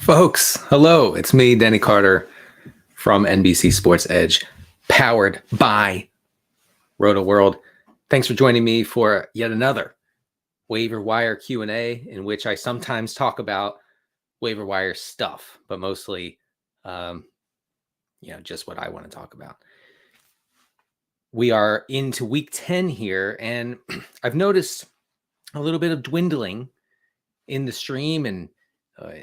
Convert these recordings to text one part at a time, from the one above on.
Folks, hello. It's me, Denny Carter from NBC Sports Edge, powered by Rotoworld. Thanks for joining me for yet another waiver wire Q&A in which I sometimes talk about waiver wire stuff, but mostly, just what I want to talk about. We are into week 10 here, and I've noticed a little bit of dwindling in the stream and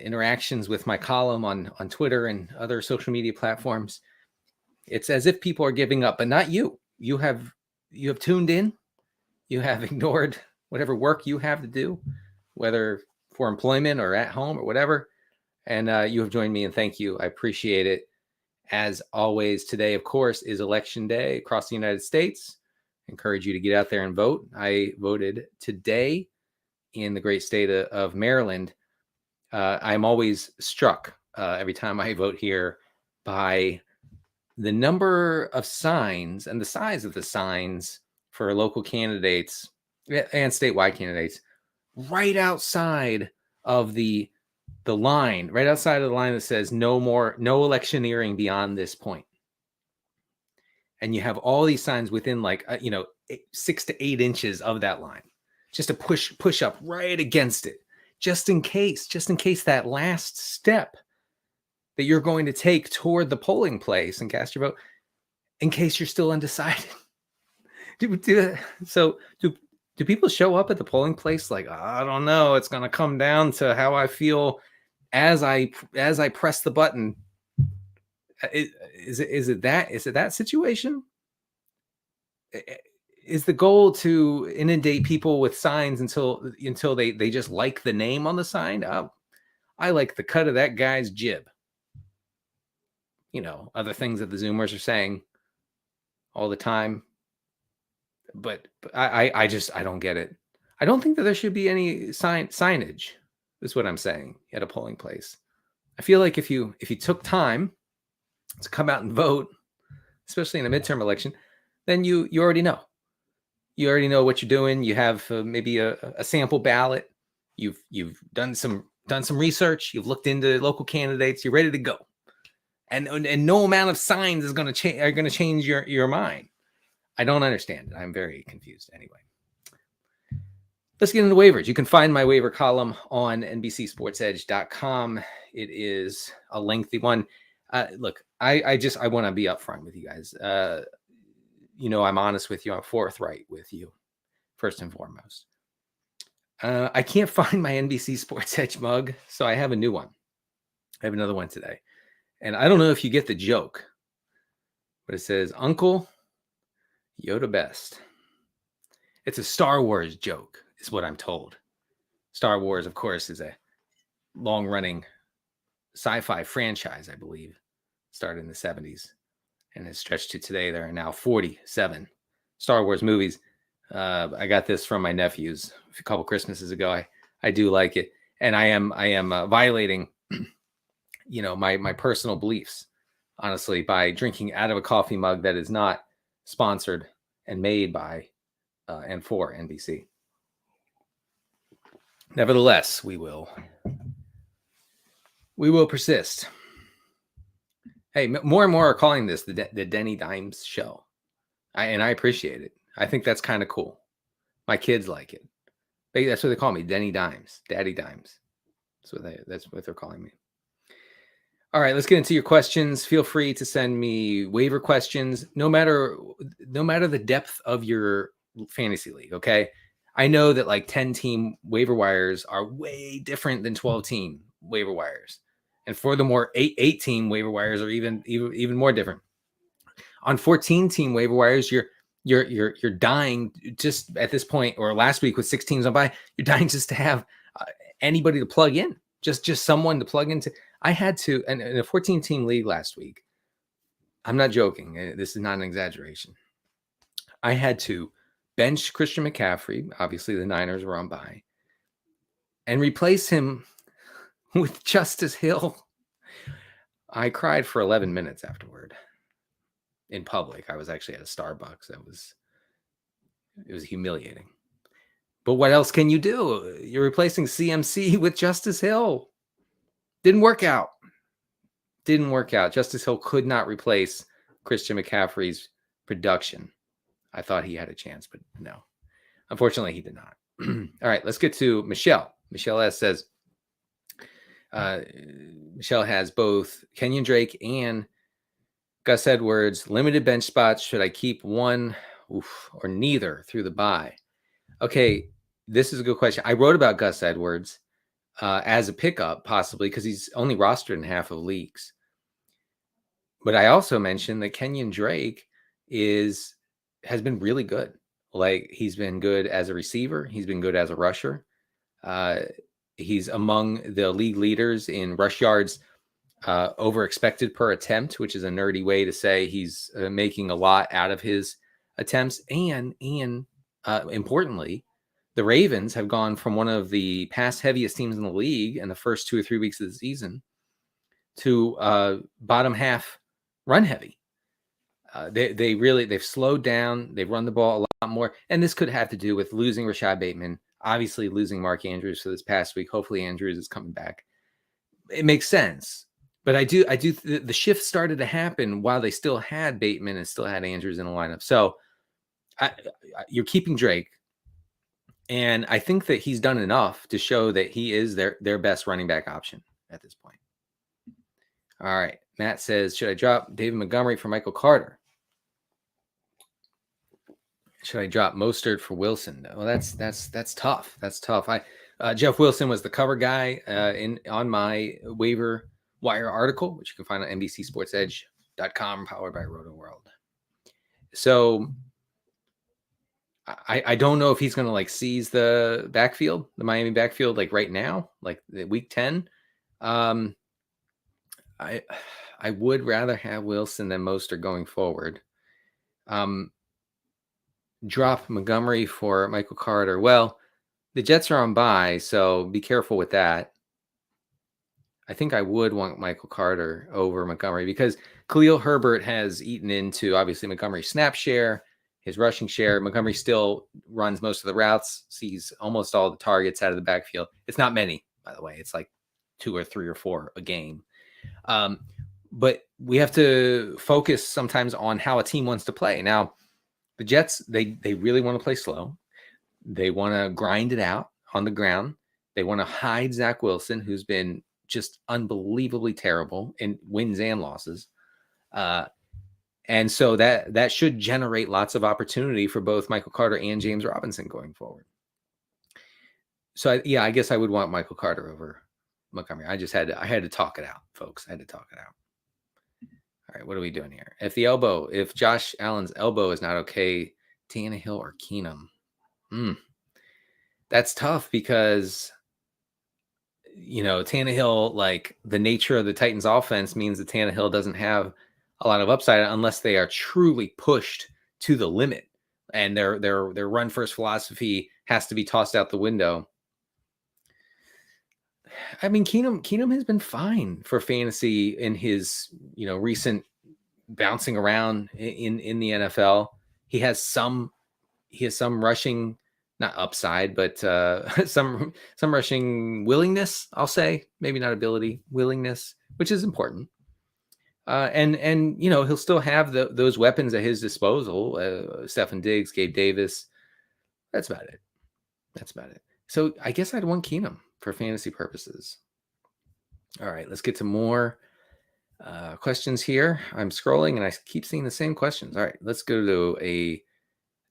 interactions with my column on Twitter and other social media platforms. It's as if people are giving up, but not you. You have tuned in. You have ignored whatever work you have to do, whether for employment or at home or whatever. And you have joined me, and thank you. I appreciate it. As always, today, of course, is election day across the United States. I encourage you to get out there and vote. I voted today in the great state of Maryland. I'm always struck every time I vote here by the number of signs and the size of the signs for local candidates and statewide candidates right outside of the line, right outside of the line that says no electioneering beyond this point. And you have all these signs within 6 to 8 inches of that line, just to push up right against it. Just in case that last step that you're going to take toward the polling place and cast your vote, in case you're still undecided. Do people show up at the polling place like, I don't know, it's going to come down to how I feel as I press the button? Is it that situation? Is the goal to inundate people with signs until they just like the name on the sign? I like the cut of that guy's jib. Other things that the Zoomers are saying all the time. But I don't get it. I don't think that there should be any signage, is what I'm saying, at a polling place. I feel like if you took time to come out and vote, especially in a midterm election, then you already know. You already know what you're doing. You have maybe a sample ballot. You've done some research. You've looked into local candidates. You're ready to go. And no amount of signs are going to change your mind. I don't understand it. I'm very confused. Anyway, let's get into waivers. You can find my waiver column on NBCSportsEdge.com. It is a lengthy one. Look, I want to be upfront with you guys. I'm honest with you. I'm forthright with you, first and foremost. I can't find my NBC Sports Edge mug, so I have a new one. I have another one today. And I don't know if you get the joke, but it says, Uncle Yoda Best. It's a Star Wars joke, is what I'm told. Star Wars, of course, is a long-running sci-fi franchise, I believe. Started in the 70s. And has stretched to today. There are now 47 Star Wars movies. I got this from my nephews a couple Christmases ago. I do like it, and I am violating, my personal beliefs, honestly, by drinking out of a coffee mug that is not sponsored and made by and for NBC. Nevertheless, we will persist. Hey, more and more are calling this the Denny Dimes show. I appreciate it. I think that's kind of cool. My kids like it. That's what they call me, Denny Dimes, Daddy Dimes. That's what they're calling me. All right, let's get into your questions. Feel free to send me waiver questions, no matter the depth of your fantasy league, okay? I know that 10-team waiver wires are way different than 12-team waiver wires. And furthermore, 8-team waiver wires are even more different. On 14-team waiver wires, you're dying just at this point, or last week with 6 teams on bye, you're dying just to have anybody to plug in, just someone to plug into. I had to, and in a 14-team league last week, I'm not joking. This is not an exaggeration. I had to bench Christian McCaffrey. Obviously, the Niners were on bye, and replace him with Justice Hill. I cried for 11 minutes afterward in public. I was actually at a Starbucks. It was humiliating. But what else can you do? You're replacing CMC with Justice Hill. Didn't work out. Justice Hill could not replace Christian McCaffrey's production. I thought he had a chance, but no. Unfortunately, he did not. All right, let's get to Michelle. Michelle S. says, Michelle has both Kenyon Drake and Gus Edwards. Limited bench spots. Should I keep one or neither through the bye? Okay, this is a good question. I wrote about Gus Edwards as a pickup, possibly, because he's only rostered in half of leagues. But I also mentioned that Kenyon Drake has been really good. Like, he's been good as a receiver. He's been good as a rusher. He's among the league leaders in rush yards over expected per attempt, which is a nerdy way to say he's making a lot out of his attempts. And importantly, the Ravens have gone from one of the pass heaviest teams in the league in the first 2 or 3 weeks of the season to bottom half run heavy. They've slowed down. They've run the ball a lot more. And this could have to do with losing Rashad Bateman, obviously losing Mark Andrews for this past week. Hopefully Andrews is coming back. It makes sense. But the shift started to happen while they still had Bateman and still had Andrews in the lineup. So you're keeping Drake. And I think that he's done enough to show that he is their best running back option at this point. All right. Matt says, should I drop David Montgomery for Michael Carter? Should I drop Mostert for Wilson? Well, that's tough. That's tough. Jeff Wilson was the cover guy on my waiver wire article, which you can find on NBCSportsEdge.com, powered by Rotoworld. So I don't know if he's going to like seize the Miami backfield, like right now, like week 10. I would rather have Wilson than Mostert going forward. Drop Montgomery for Michael Carter. Well, the Jets are on bye, so be careful with that. I think I would want Michael Carter over Montgomery because Khalil Herbert has eaten into, obviously, Montgomery's snap share, his rushing share. Montgomery still runs most of the routes, sees almost all the targets out of the backfield. It's not many, by the way. It's like 2 or 3 or 4 a game. But we have to focus sometimes on how a team wants to play. Now, the Jets, they really want to play slow. They want to grind it out on the ground. They want to hide Zach Wilson, who's been just unbelievably terrible in wins and losses. And so that should generate lots of opportunity for both Michael Carter and James Robinson going forward. So, I guess I would want Michael Carter over Montgomery. I had to talk it out, folks. I had to talk it out. All right, what are we doing here? If Josh Allen's elbow is not okay, Tannehill or Keenum? That's tough because, Tannehill, like the nature of the Titans offense means that Tannehill doesn't have a lot of upside unless they are truly pushed to the limit and their run first philosophy has to be tossed out the window. I mean, Keenum has been fine for fantasy in his, recent bouncing around in the NFL. He has some rushing, not upside, but some rushing willingness, I'll say, maybe not ability, willingness, which is important. And he'll still have those weapons at his disposal. Stefon Diggs, Gabe Davis. That's about it. So I guess I'd want Keenum for fantasy purposes. All right, let's get to more questions here. I'm scrolling and I keep seeing the same questions. All right, let's go to a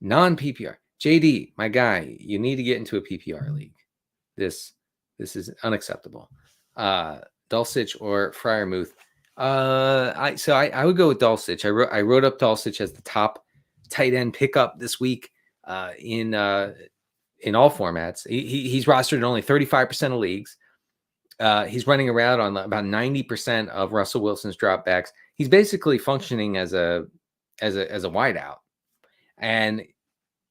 non-PPR. JD, my guy, you need to get into a PPR league. This is unacceptable. Dulcich or Freiermuth. I would go with Dulcich. I wrote up Dulcich as the top tight end pickup this week in all formats. He's rostered in only 35% of leagues. He's running around on about 90% of Russell Wilson's dropbacks. He's basically functioning as a wideout, and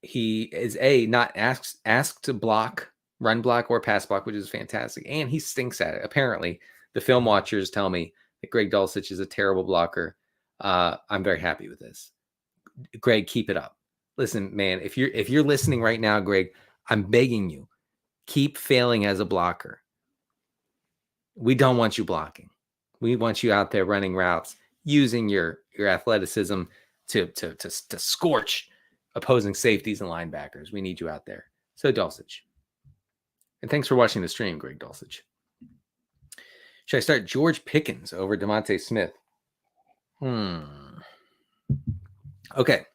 he is not asked to block, run block, or pass block, which is fantastic. And he stinks at it. Apparently, the film watchers tell me that Greg Dulcich is a terrible blocker. I'm very happy with this. Greg, keep it up. Listen, man, if you're listening right now, Greg, I'm begging you, keep failing as a blocker. We don't want you blocking. We want you out there running routes, using your athleticism to scorch opposing safeties and linebackers. We need you out there. So Dulcich. And thanks for watching the stream, Greg Dulcich. Should I start George Pickens over DeVonta Smith? Okay.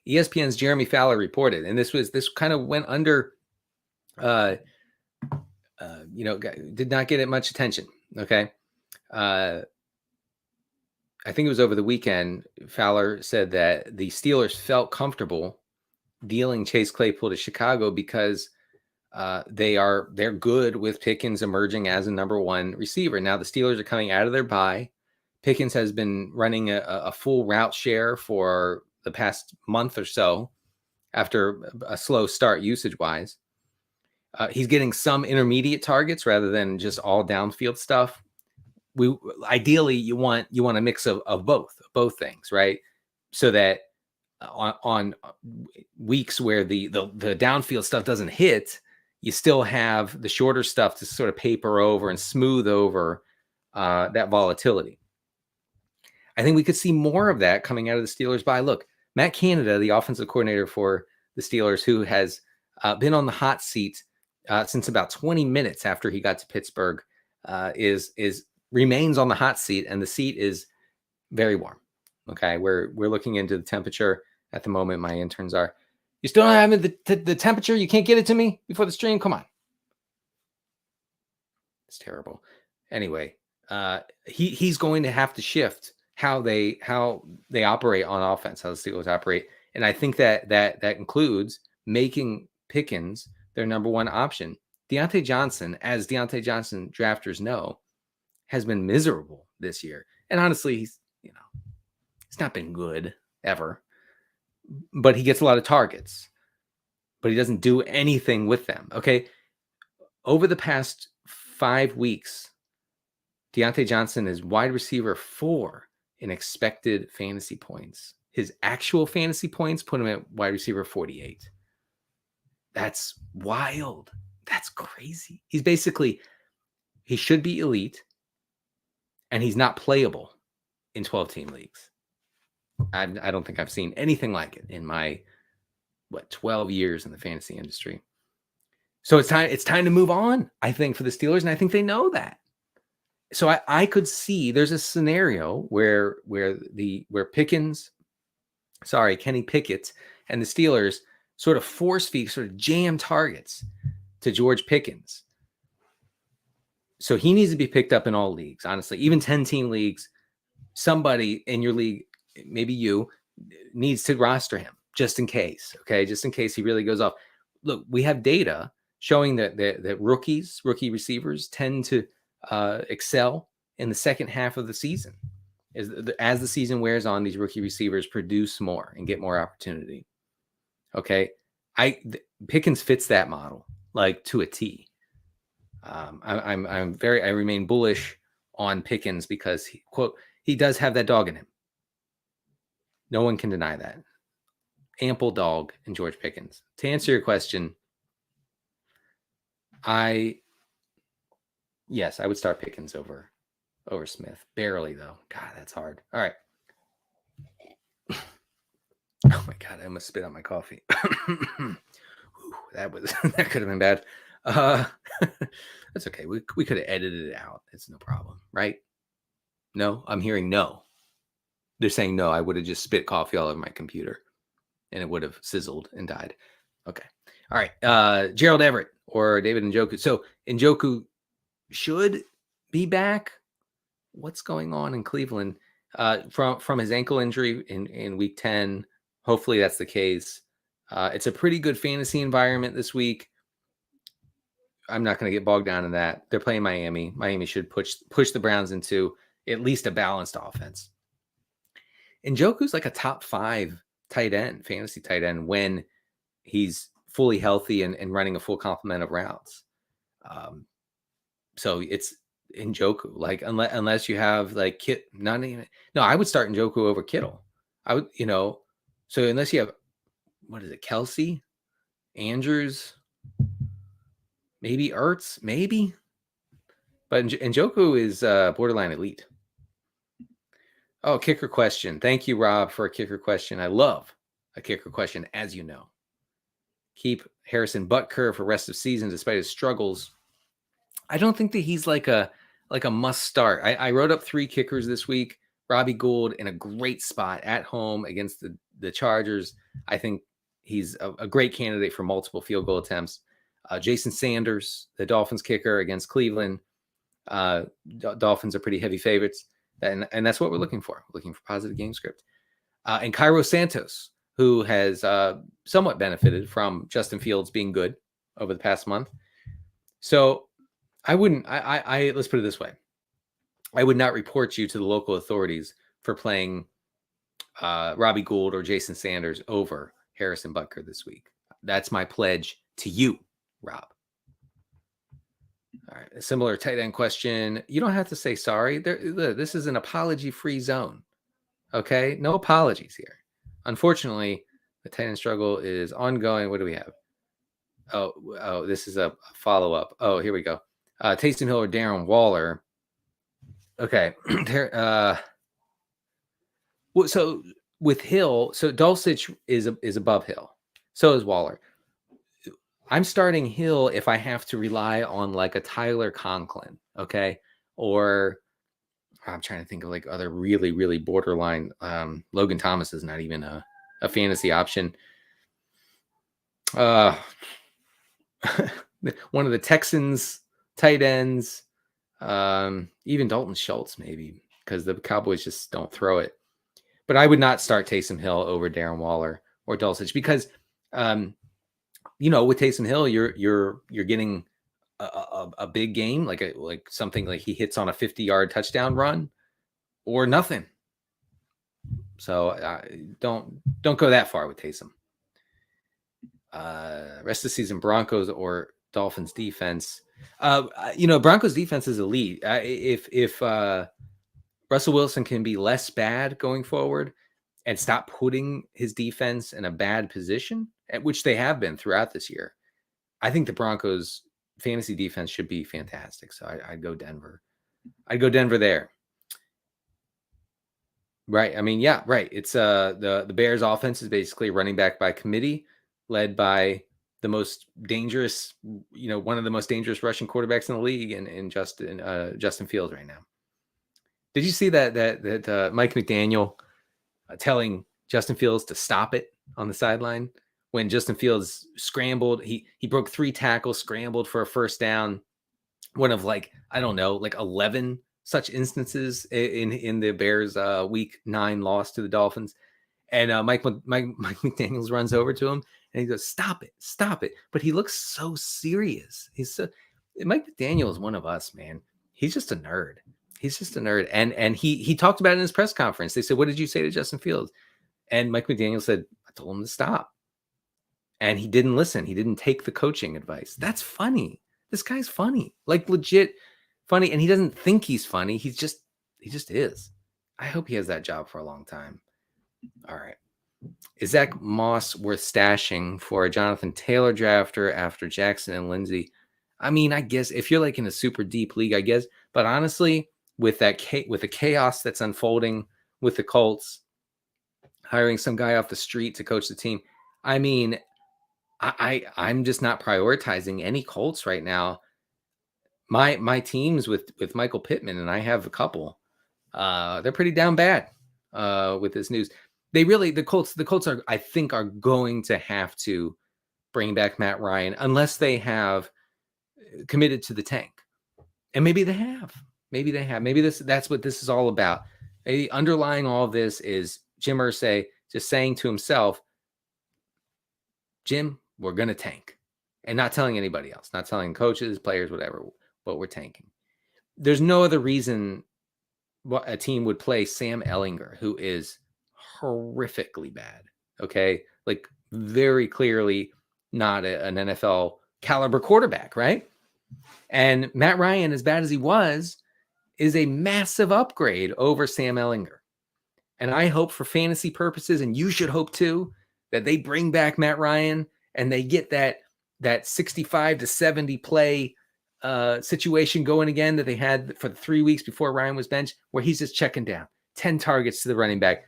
ESPN's Jeremy Fowler reported, and this kind of went under, did not get it much attention. Okay. I think it was over the weekend. Fowler said that the Steelers felt comfortable dealing Chase Claypool to Chicago because they're good with Pickens emerging as a number one receiver. Now the Steelers are coming out of their bye. Pickens has been running a full route share for the past month or so after a slow start usage wise. He's getting some intermediate targets rather than just all downfield stuff. Ideally you want a mix of both things, right? So that on weeks where the downfield stuff doesn't hit, you still have the shorter stuff to sort of paper over and smooth over that volatility. I think we could see more of that coming out of the Steelers by, look, Matt Canada, the offensive coordinator for the Steelers, who has been on the hot seat since about 20 minutes after he got to Pittsburgh, remains on the hot seat, and the seat is very warm. Okay, we're looking into the temperature at the moment. My interns are. You still don't have the temperature? You can't get it to me before the stream? Come on. It's terrible. Anyway, he's going to have to shift how they operate on offense, how the Steelers operate. And I think that includes making Pickens their number one option. Deontay Johnson, as Deontay Johnson drafters know, has been miserable this year. And honestly, he's not been good ever. But he gets a lot of targets. But he doesn't do anything with them. Okay. Over the past 5 weeks, Deontay Johnson is wide receiver 4 in expected fantasy points. His actual fantasy points put him at wide receiver 48. That's wild. That's crazy. He should be elite, and he's not playable in 12-team leagues. I don't think I've seen anything like it in my 12 years in the fantasy industry. So it's time to move on, I think, for the Steelers, and I think they know that. So I could see there's a scenario where Kenny Pickett and the Steelers sort of force feed, sort of jam targets to George Pickens. So he needs to be picked up in all leagues, honestly, even 10-team leagues. Somebody in your league, maybe you, needs to roster him just in case. Okay, just in case he really goes off. Look, we have data showing that rookie receivers tend to excel in the second half of the season. As the season wears on, these rookie receivers produce more and get more opportunity. Okay, Pickens fits that model like to a T. I remain bullish on Pickens because he does have that dog in him. No one can deny that. Ample dog in George Pickens. To answer your question, yes, I would start Pickens over Smith. Barely, though. God, that's hard. All right. Oh my God, I almost spit out my coffee. That could have been bad. That's okay. We could have edited it out. It's no problem, right? No, I'm hearing no. They're saying no. I would have just spit coffee all over my computer, and it would have sizzled and died. Okay. All right. Gerald Everett or David Njoku. So Njoku should be back. What's going on in Cleveland? From his ankle injury in week 10. Hopefully that's the case. It's a pretty good fantasy environment this week. I'm not going to get bogged down in that. They're playing Miami. Miami should push the Browns into at least a balanced offense. Njoku's like a top 5 tight end, fantasy tight end, when he's fully healthy and running a full complement of routes. So it's Njoku. Like unless you have like I would start Njoku over Kittle. I would, so unless you have, Kelsey, Andrews, maybe Ertz, maybe. But Njoku is borderline elite. Oh, kicker question. Thank you, Rob, for a kicker question. I love a kicker question, as you know. Keep Harrison Butker for rest of season despite his struggles. I don't think that he's like a must start. I wrote up 3 kickers this week. Robbie Gould in a great spot at home against the Chargers. I think he's a great candidate for multiple field goal attempts. Jason Sanders, the Dolphins kicker against Cleveland. Dolphins are pretty heavy favorites. And that's what we're looking for. We're looking for positive game script. And Cairo Santos, who has somewhat benefited from Justin Fields being good over the past month. So I wouldn't, let's put it this way. I would not report you to the local authorities for playing Robbie Gould or Jason Sanders over Harrison Butker this week. That's my pledge to you, Rob. All right. A similar tight end question. You don't have to say sorry. This is an apology-free zone. Okay? No apologies here. Unfortunately, the tight end struggle is ongoing. What do we have? Oh, this is a follow-up. Oh, here we go. Taysom Hill or Darren Waller. Okay. So with Hill, so Dulcich is above Hill. So is Waller. I'm starting Hill if I have to rely on like a Tyler Conklin, okay? Or I'm trying to think of like other really, really borderline. Logan Thomas is not even a fantasy option. One of the Texans tight ends, even Dalton Schultz maybe, because the Cowboys just don't throw it. But I would not start Taysom Hill over Darren Waller or Dulcich because with Taysom Hill, you're getting a big game, like something like he hits on a 50-yard touchdown run or nothing. So don't go that far with Taysom. Rest of the season, Broncos or Dolphins defense. Broncos defense is elite. If Russell Wilson can be less bad going forward and stop putting his defense in a bad position, at which they have been throughout this year, I think the Broncos fantasy defense should be fantastic. So I'd go Denver. I'd go Denver there. Right. I mean, yeah, right. It's the Bears offense is basically running back by committee, led by the most dangerous, one of the most dangerous rushing quarterbacks in the league in Justin Fields right now. Did you see that Mike McDaniel telling Justin Fields to stop it on the sideline when Justin Fields scrambled? He broke 3 tackles, scrambled for a first down. One of 11 such instances in the Bears week 9 loss to the Dolphins. And Mike McDaniels runs over to him and he goes, stop it. But he looks so serious. Mike McDaniel is one of us, man. He's just a nerd. And he talked about it in his press conference. They said, what did you say to Justin Fields? And Mike McDaniel said, I told him to stop. And he didn't listen. He didn't take the coaching advice. That's funny. This guy's funny, like legit funny. And he doesn't think he's funny. He just is. I hope he has that job for a long time. All right. Is Zach Moss worth stashing for a Jonathan Taylor drafter after Jackson and Lindsey? I mean, I guess if you're like in a super deep league, I guess. But honestly, with the chaos that's unfolding with the Colts, hiring some guy off the street to coach the team, I mean, I'm just not prioritizing any Colts right now. My teams with Michael Pittman, and I have a couple, they're pretty down bad with this news. The Colts I think are going to have to bring back Matt Ryan unless they have committed to the tank. And maybe they have. Maybe that's what this is all about. Maybe underlying all of this is Jim Irsay just saying to himself, Jim, we're going to tank. And not telling anybody else, not telling coaches, players, whatever, but we're tanking. There's no other reason a team would play Sam Ehlinger, who is horrifically bad. Okay. Like very clearly not an NFL caliber quarterback, right? And Matt Ryan, as bad as he was, is a massive upgrade over Sam Ehlinger. And I hope for fantasy purposes, and you should hope too, that they bring back Matt Ryan and they get that 65 to 70 play situation going again that they had for the 3 weeks before Ryan was benched, where he's just checking down 10 targets to the running back,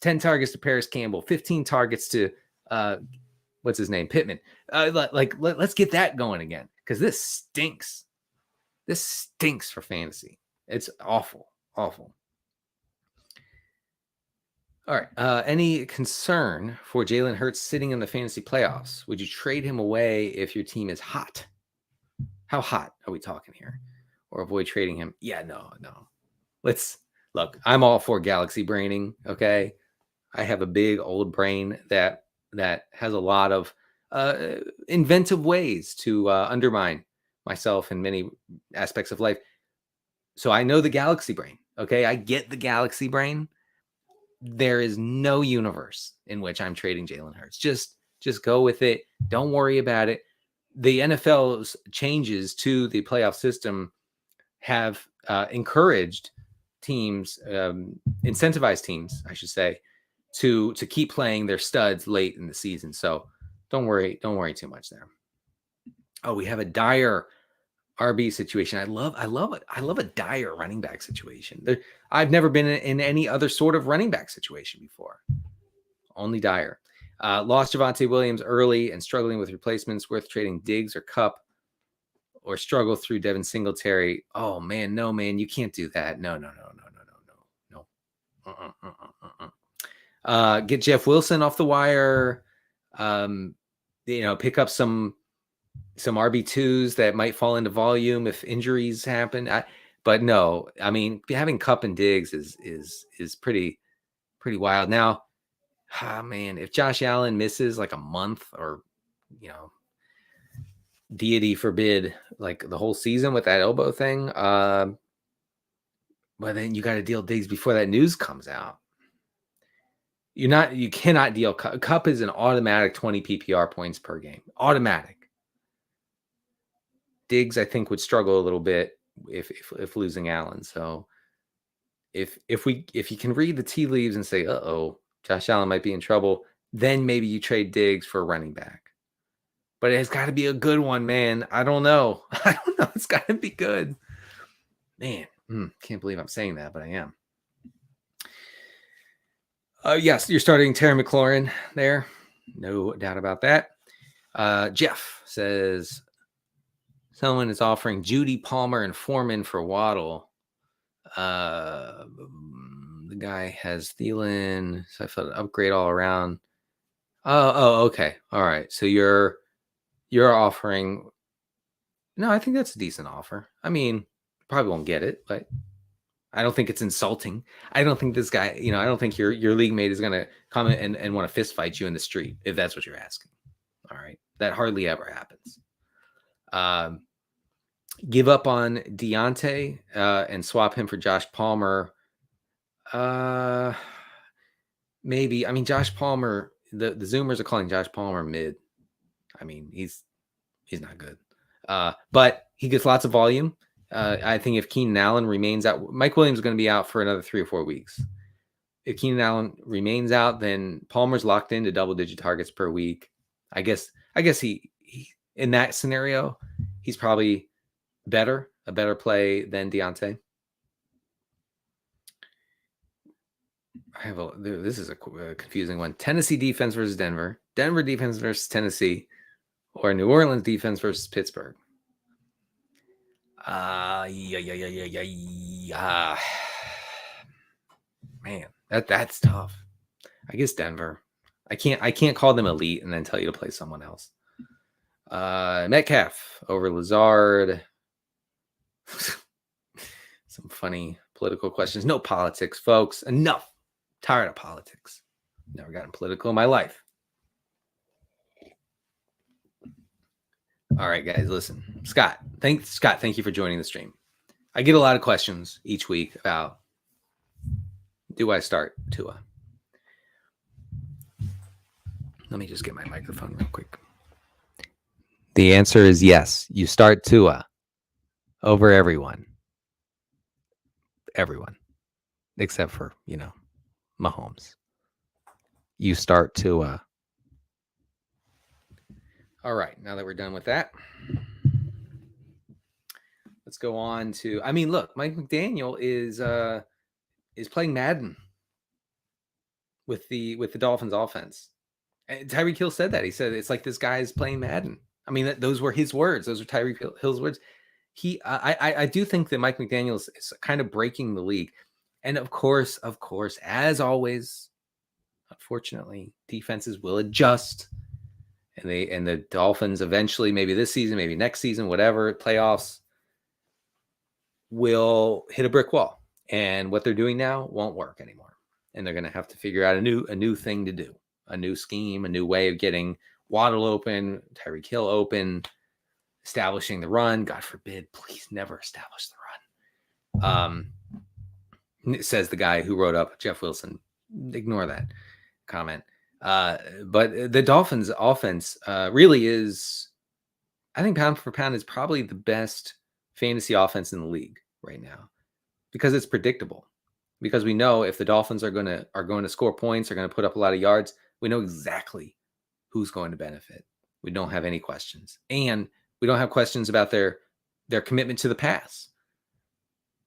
10 targets to Paris Campbell, 15 targets to what's his name, Pittman. Let's get that going again, because this stinks. This stinks for fantasy. It's awful. All right. Any concern for Jalen Hurts sitting in the fantasy playoffs? Would you trade him away if your team is hot? How hot are we talking here? Or avoid trading him? Yeah, no. Let's look. I'm all for galaxy braining. Okay, I have a big old brain that has a lot of inventive ways to undermine myself in many aspects of life. So I know the galaxy brain. Okay, I get the galaxy brain. There is no universe in which I'm trading Jalen Hurts. Just go with it. Don't worry about it. The NFL's changes to the playoff system have encouraged teams, incentivized teams, I should say, to keep playing their studs late in the season. So don't worry too much there. Oh, we have a dire RB situation. I love a dire running back situation. I've never been in any other sort of running back situation before. Only dire. Lost Javonte Williams early and struggling with replacements. Worth trading Diggs or Kupp, or struggle through Devin Singletary. Oh man, no man, you can't do that. No. Get Jeff Wilson off the wire. Pick up some RB2s that might fall into volume if injuries happen. But no, I mean, having Kupp and Diggs is pretty wild. Now, man, if Josh Allen misses like a month, or deity forbid, like the whole season with that elbow thing, well, then you got to deal Diggs before that news comes out. You cannot deal Kupp is an automatic 20 PPR points per game. Automatic. Diggs, I think, would struggle a little bit if losing Allen. So if you can read the tea leaves and say, Josh Allen might be in trouble, then maybe you trade Diggs for a running back. But it's got to be a good one, man. I don't know. It's got to be good. Man, can't believe I'm saying that, but I am. Yes, you're starting Terry McLaurin there. No doubt about that. Jeff says, someone is offering Judy, Palmer, and Foreman for Waddle. The guy has Thielen, so I felt an upgrade all around. Oh, okay. All right. So you're offering. No, I think that's a decent offer. I mean, probably won't get it, but I don't think it's insulting. I don't think this guy, I don't think your league mate is going to come and want to fist fight you in the street, if that's what you're asking. All right. That hardly ever happens. Give up on Deontay and swap him for Josh Palmer. Maybe. I mean, Josh Palmer, the Zoomers are calling Josh Palmer mid. I mean, he's not good. But he gets lots of volume. I think if Keenan Allen remains out, Mike Williams is going to be out for another 3 or 4 weeks. If Keenan Allen remains out, then Palmer's locked into double-digit targets per week. I guess he in that scenario, he's probably a better play than Deontay. This is a confusing one. Tennessee defense versus Denver defense versus Tennessee, or New Orleans defense versus Pittsburgh. Man, that's tough. I guess Denver. I can't call them elite and then tell you to play someone else. Metcalf over Lazard. Some funny political questions. No politics, folks. Enough. Tired of politics. Never gotten political in my life. All right, guys, listen. Scott, thank you for joining the stream. I get a lot of questions each week about, do I start Tua? Let me just get my microphone real quick. The answer is yes. You start Tua over everyone. Everyone. Except for, Mahomes. You start Tua. All right, now that we're done with that, Let's go on to. I mean, look, Mike McDaniel is playing Madden with the Dolphins offense. And Tyreek Hill said that. He said it's like this guy's playing Madden. I mean, those were his words. Those are Tyreek Hill's words. I do think that Mike McDaniel is kind of breaking the league. And of course, as always, unfortunately, defenses will adjust. And the Dolphins eventually, maybe this season, maybe next season, whatever, playoffs, will hit a brick wall. And what they're doing now won't work anymore. And they're going to have to figure out a new thing to do, a new scheme, a new way of getting Waddle open, Tyreek Hill open, establishing the run. God forbid, please never establish the run. Says the guy who wrote up Jeff Wilson. Ignore that comment. But the Dolphins offense really is, I think pound for pound is probably the best fantasy offense in the league right now because it's predictable. Because we know if the Dolphins are going to score points, are going to put up a lot of yards, we know exactly who's going to benefit. We don't have any questions. And we don't have questions about their commitment to the pass.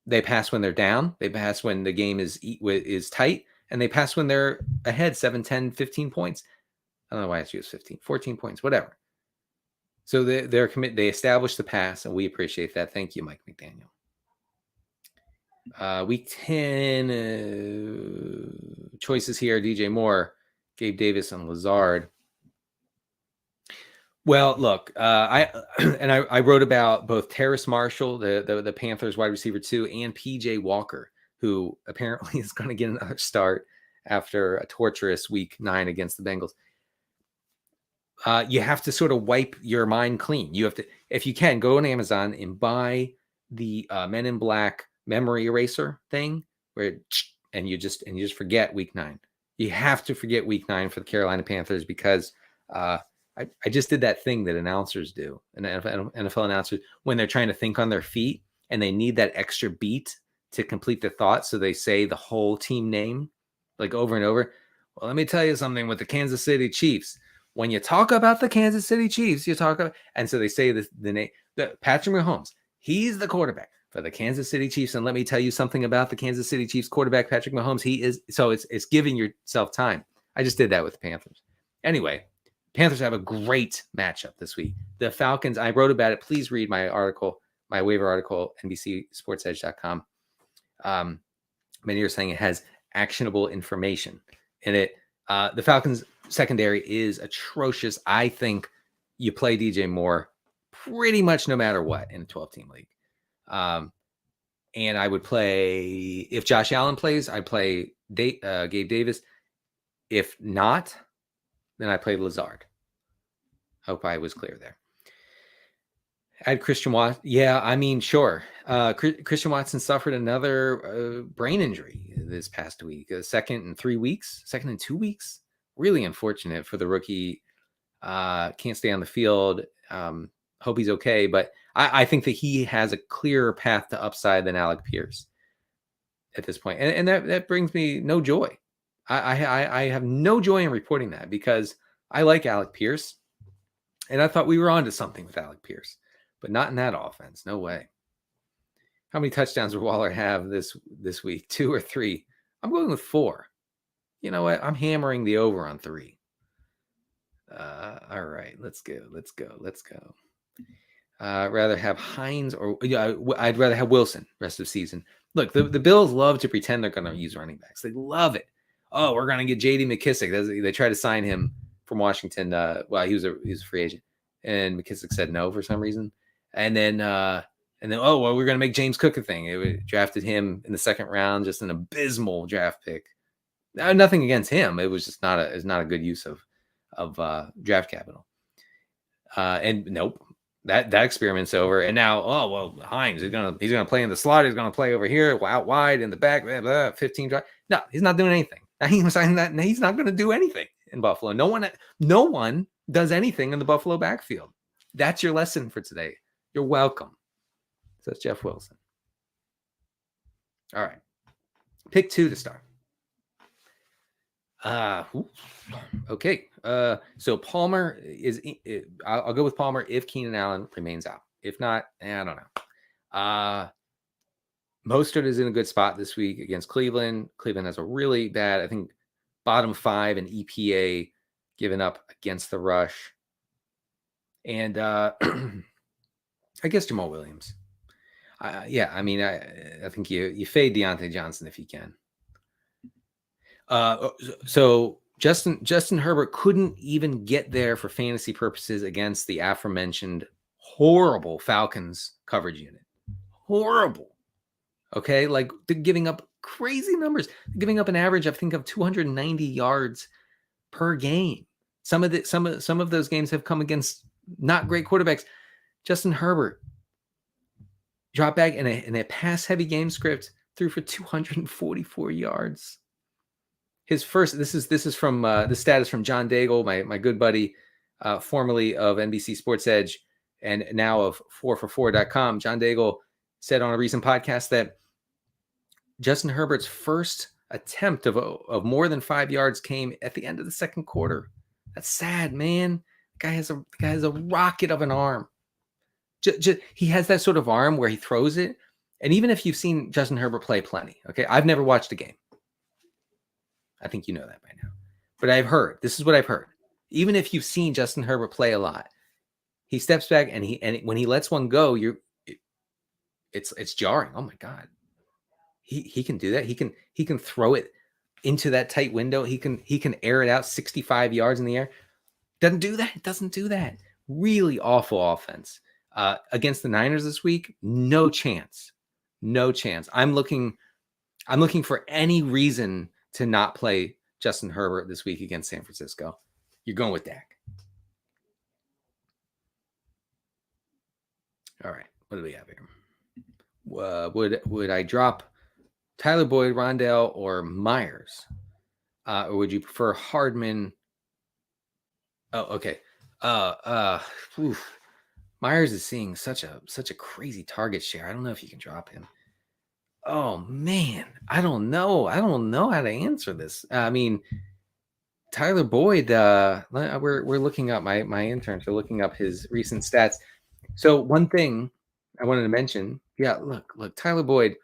They pass when they're down. They pass when the game is tight. And they pass when they're ahead 7, 10, 15 points. I don't know why I choose 15, 14 points, whatever. So they're committed. They establish the pass, and we appreciate that. Thank you, Mike McDaniel. Week 10 choices here. DJ Moore, Gabe Davis, and Lazard. Well, look, I wrote about both Terrace Marshall, the Panthers wide receiver 2, and PJ Walker, who apparently is going to get another start after a torturous week 9 against the Bengals. You have to sort of wipe your mind clean. You have to, if you can, go on Amazon and buy the Men in Black memory eraser thing and you just forget week 9. You have to forget week 9 for the Carolina Panthers because I just did that thing that announcers do, and NFL announcers, when they're trying to think on their feet and they need that extra beat to complete the thought. So they say the whole team name like over and over. Well, let me tell you something with the Kansas City Chiefs. When you talk about the Kansas City Chiefs, you talk about, and so they say the name, Patrick Mahomes, he's the quarterback for the Kansas City Chiefs. And let me tell you something about the Kansas City Chiefs quarterback, Patrick Mahomes. He is, so it's giving yourself time. I just did that with the Panthers. Anyway, Panthers have a great matchup this week. The Falcons, I wrote about it. Please read my article, my waiver article, NBCSportsEdge.com. Many are saying it has actionable information in it. The Falcons secondary is atrocious. I think you play DJ Moore pretty much no matter what in a 12-team league. And I would play, if Josh Allen plays, I'd play Gabe Davis. If not, then I played Lazard. Hope I was clear there. Add Christian Watson. Yeah, I mean, sure. Christian Watson suffered another brain injury this past week. Second in 2 weeks. Really unfortunate for the rookie. Can't stay on the field. Hope he's okay. But I think that he has a clearer path to upside than Alec Pierce at this point. And that brings me no joy. I have no joy in reporting that because I like Alec Pierce. And I thought we were onto something with Alec Pierce. But not in that offense. No way. How many touchdowns will Waller have this week? 2 or 3? I'm going with 4. You know what? I'm hammering the over on 3. All right. Let's go. Rather have Hines or I'd rather have Wilson rest of season. Look, the Bills love to pretend they're going to use running backs. They love it. Oh, we're going to get J.D. McKissick. They tried to sign him from Washington. He was a free agent. And McKissick said no for some reason. And then, we're going to make James Cook a thing. We drafted him in the second round, just an abysmal draft pick. Nothing against him. It was just not a good use of draft capital. And nope, that experiment's over. And now, Hines, he's gonna play in the slot. He's gonna play over here, out wide in the back. Blah, blah, 15 drive. No, he's not doing anything. He's not going to do anything in Buffalo. No one does anything in the Buffalo backfield. That's your lesson for today. You're welcome. So that's Jeff Wilson. All right. Pick 2 to start. Okay. So Palmer is, I'll go with Palmer if Keenan Allen remains out. If not, I don't know. Mostert is in a good spot this week against Cleveland. Cleveland has a really bad, I think, bottom 5 in EPA given up against the rush. And I guess Jamal Williams. Yeah, I mean, I think you fade Deontay Johnson if you can. So Justin Herbert couldn't even get there for fantasy purposes against the aforementioned horrible Falcons coverage unit. Horrible. Okay, like they're giving up crazy numbers. They're giving up an average, I think, of 290 yards per game. Some of those games have come against not great quarterbacks. Justin Herbert dropped back in a pass-heavy game script, threw for 244 yards. His first. This is from the status from John Daigle, my good buddy, formerly of NBC Sports Edge and now of 4for4.com. John Daigle said on a recent podcast that Justin Herbert's first attempt of more than 5 yards came at the end of the second quarter. That's sad, man. The guy has a rocket of an arm. He has that sort of arm where he throws it. And even if you've seen Justin Herbert play plenty, okay, I've never watched a game. I think you know that by now. But I've heard, this is what I've heard. Even if you've seen Justin Herbert play a lot, he steps back and when he lets one go, it's jarring. Oh my God. He can do that. He can throw it into that tight window. He can air it out 65 yards in the air. Doesn't do that. Really awful offense. Against the Niners this week, no chance. I'm looking for any reason to not play Justin Herbert this week against San Francisco. You're going with Dak. All right, what do we have here? Would I drop Tyler Boyd, Wan'Dale, or Myers? Or would you prefer Hardman? Oh, okay. Myers is seeing such a crazy target share. I don't know if you can drop him. Oh man, I don't know how to answer this. I mean, Tyler Boyd. We're looking up. My interns are looking up his recent stats. So one thing I wanted to mention. Yeah, look, Tyler Boyd.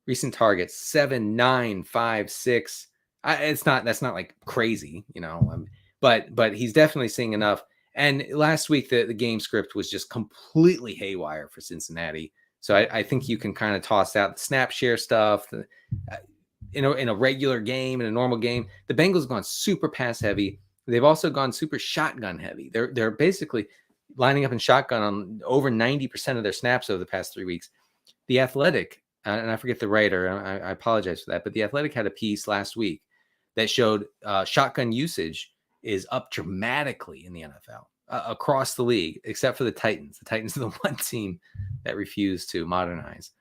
Recent targets 7, 9, 5, 6. That's not like crazy, but he's definitely seeing enough. And last week the game script was just completely haywire for Cincinnati. So I think you can kind of toss out the snap share stuff. In a regular game, in a normal game, the Bengals have gone super pass heavy. They've also gone super shotgun heavy. They're basically lining up in shotgun on over 90% of their snaps over the past 3 weeks. The Athletic, and I forget the writer, I apologize for that, but The Athletic had a piece last week that showed shotgun usage is up dramatically in the NFL across the league, except for the Titans. The Titans are the one team that refuse to modernize,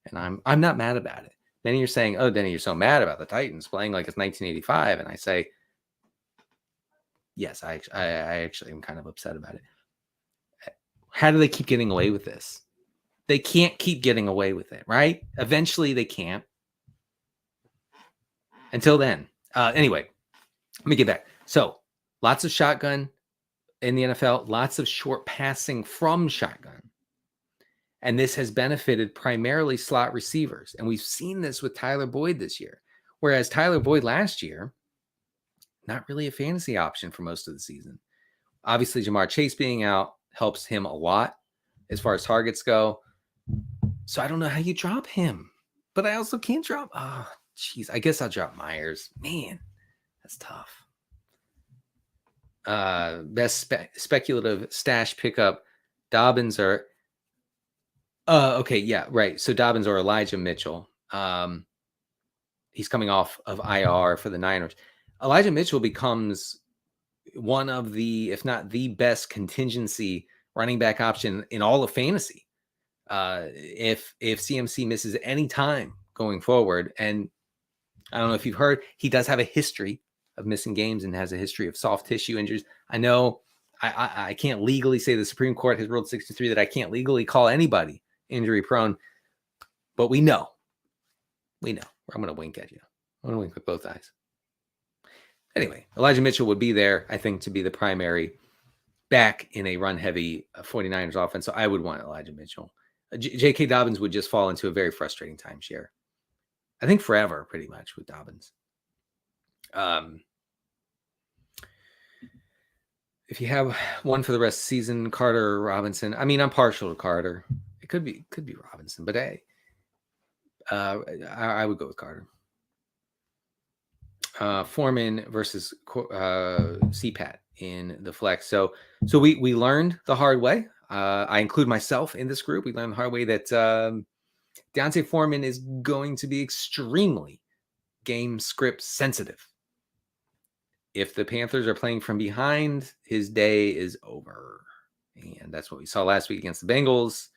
and I'm not mad about it. Then you're saying, "Oh, Denny, you're so mad about the Titans playing like it's 1985," and I say, "Yes, I actually am kind of upset about it." How do they keep getting away with this? They can't keep getting away with it, right? Eventually they can't. Until then. Anyway, let me get back. So, lots of shotgun in the NFL, lots of short passing from shotgun. And this has benefited primarily slot receivers. And we've seen this with Tyler Boyd this year. Whereas Tyler Boyd last year, not really a fantasy option for most of the season. Obviously, Jamar Chase being out helps him a lot as far as targets go. So I don't know how you drop him. But I also can't drop. Oh, jeez. I guess I'll drop Myers. Man, that's tough. Best speculative stash pickup. Dobbins or okay, yeah, right. So Dobbins or Elijah Mitchell. He's coming off of IR for the Niners. Elijah Mitchell becomes one of the, if not the best contingency running back option in all of fantasy. If CMC misses any time going forward, and I don't know if you've heard, he does have a history of missing games and has a history of soft tissue injuries. I know I can't legally say the Supreme Court has ruled 63 that I can't legally call anybody injury prone, but we know. I'm going to wink at you. I'm going to wink with both eyes. Anyway, Elijah Mitchell would be there, I think, to be the primary back in a run-heavy 49ers offense. So I would want Elijah Mitchell. J.K. Dobbins would just fall into a very frustrating timeshare. I think forever, pretty much, with Dobbins. If you have one for the rest of the season, Carter or Robinson. I mean, I'm partial to Carter. It could be Robinson, but I would go with Carter. Foreman versus CPAT in the flex. So we learned the hard way. I include myself in this group. We learned the hard way that D'Onta Foreman is going to be extremely game script sensitive. If the Panthers are playing from behind, his day is over. And that's what we saw last week against the Bengals.